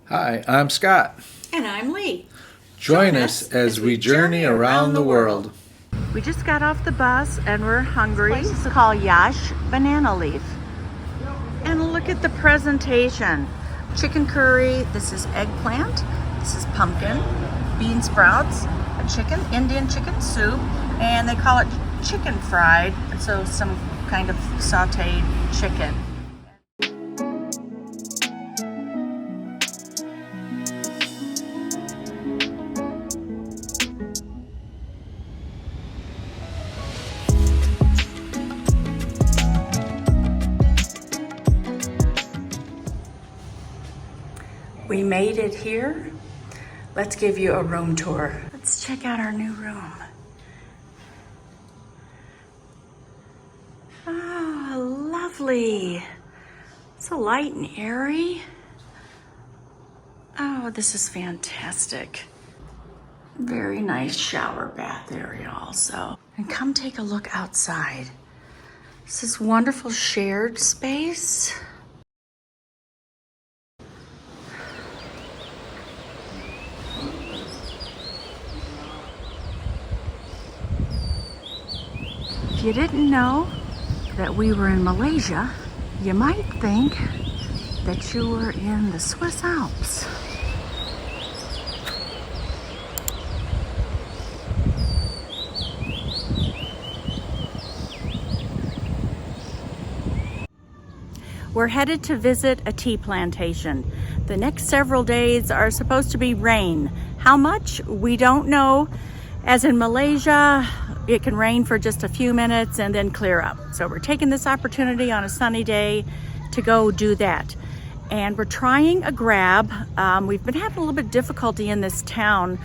Hi, I'm Scott. And I'm Lee. Join us as we journey around the world. We just got off the bus and we're hungry. This place is called Yash Banana Leaf. And look at the presentation. Chicken curry, this is eggplant, this is pumpkin, bean sprouts, a chicken, Indian chicken soup, and they call it chicken fried, and so some kind of sauteed chicken. We made it here. Let's give you a room tour. Let's check out our new room. Oh, lovely. So light and airy. Oh, this is fantastic. Very nice shower bath area also. And come take a look outside. This is wonderful shared space. If you didn't know that we were in Malaysia, you might think that you were in the Swiss Alps. We're headed to visit a tea plantation. The next several days are supposed to be rain. How much? We don't know. As in Malaysia, it can rain for just a few minutes and then clear up. So we're taking this opportunity on a sunny day to go do that. And we're trying a Grab. We've been having a little bit of difficulty in this town.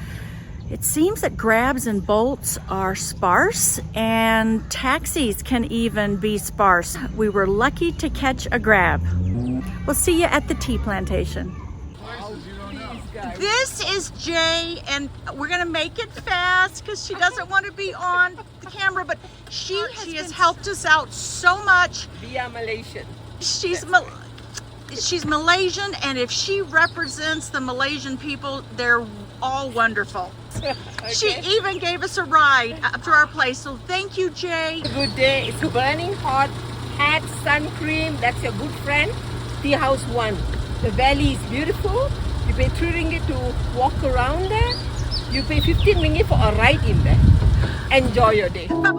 It seems that Grabs and Bolts are sparse and taxis can even be sparse. We were lucky to catch a Grab. We'll see you at the tea plantation. This is Jay, and we're gonna make it fast because she doesn't want to be on the camera, but she has helped us out so much. Via Malaysian. She's Malaysian, and if she represents the Malaysian people, they're all wonderful. Okay. She even gave us a ride up to our place, so thank you, Jay. Good day. It's burning hot. Hat, sun cream. That's your good friend. Tea House 1. The valley is beautiful. You pay 3 ringgit to walk around there. You pay 15 ringgit for a ride in there. Enjoy your day. Bye-bye.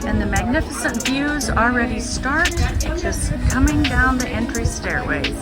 And the magnificent views already start just coming down the entry stairways.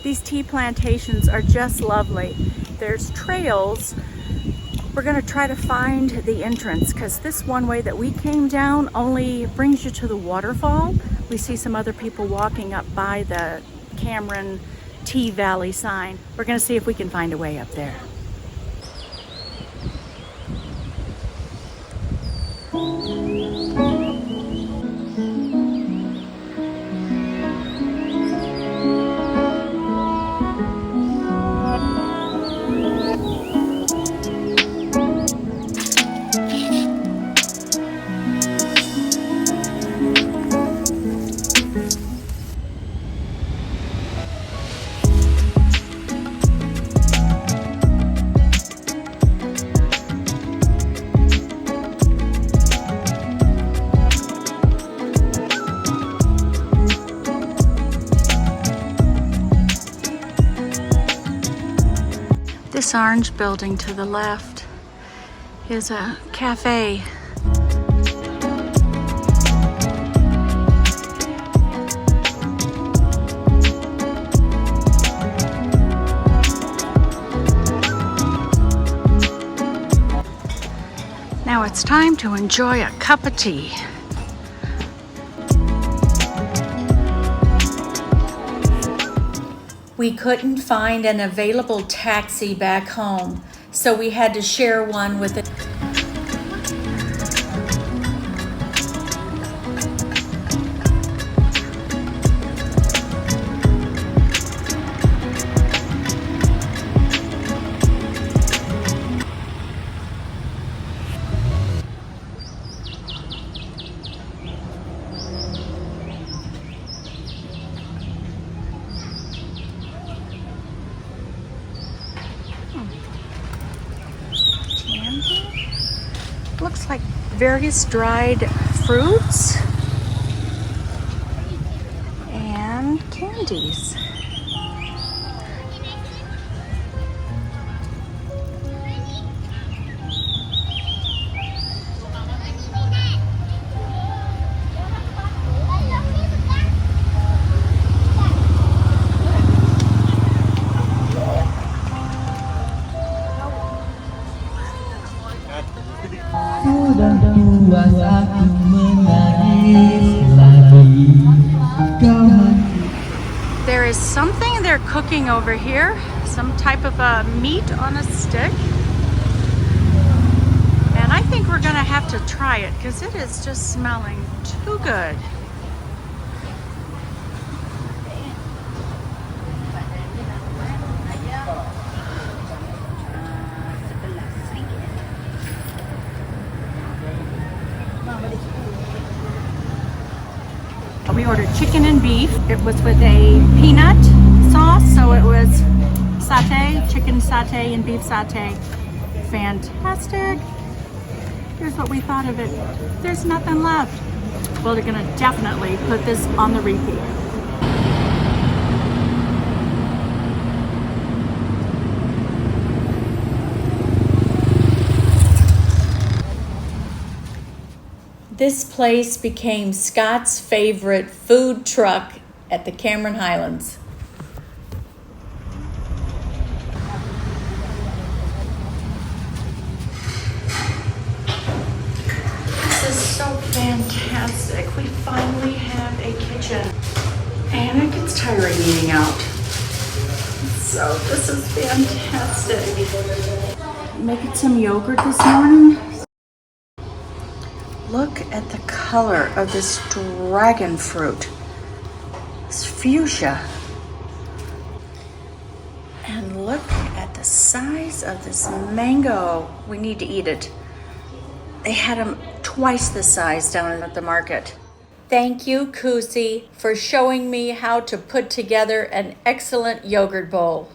These tea plantations are just lovely. There's trails. We're gonna try to find the entrance because this one way that we came down only brings you to the waterfall. We see some other people walking up by the Cameron Tea Valley sign. We're gonna see if we can find a way up there. This orange building to the left is a cafe. Now it's time to enjoy a cup of tea. We couldn't find an available taxi back home, so we had to share one with a looks like various dried fruits and candies. There is something they're cooking over here, some type of a meat on a stick. And I think we're gonna have to try it because it is just smelling too good. We ordered chicken and beef. It was with a peanut sauce, so it was satay, chicken satay and beef satay. Fantastic. Here's what we thought of it. There's nothing left. Well, they're gonna definitely put this on the repeat. This place became Scott's favorite food truck at the Cameron Highlands. This is so fantastic. We finally have a kitchen. And it gets tiring eating out. So this is fantastic. Making some yogurt this morning. Look at the color of this dragon fruit. It's fuchsia. And look at the size of this mango. We need to eat it. They had them twice the size down at the market. Thank you, Kusi, for showing me how to put together an excellent yogurt bowl.